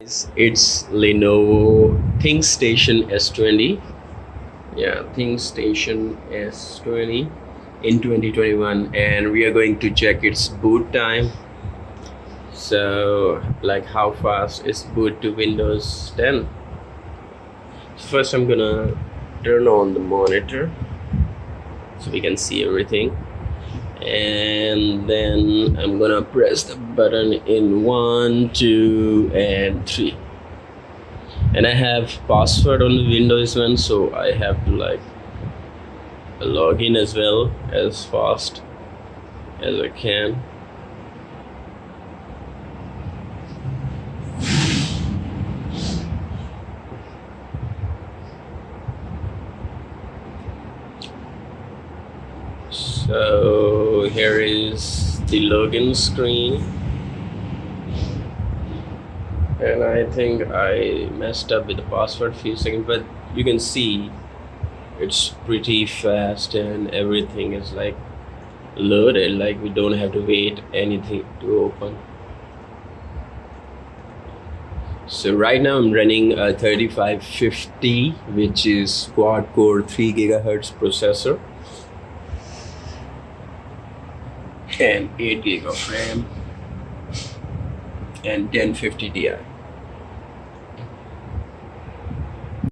It's Lenovo ThinkStation S20. Yeah, ThinkStation S20 in 2021, and we are going to check its boot time. So, like how fast is boot to Windows 10? First, I'm gonna turn on the monitor so we can see everything, and then I'm gonna press the button in 1, 2, and 3. And I have password on the Windows one, so I have to like log in as well as fast as I can. So here is the login screen, and I think I messed up with the password few seconds, but you can see it's pretty fast and everything is like loaded, like we don't have to wait anything to open. So right now I'm running a 3550, which is quad core 3 GHz processor and 8 GB of RAM and 1050 Ti.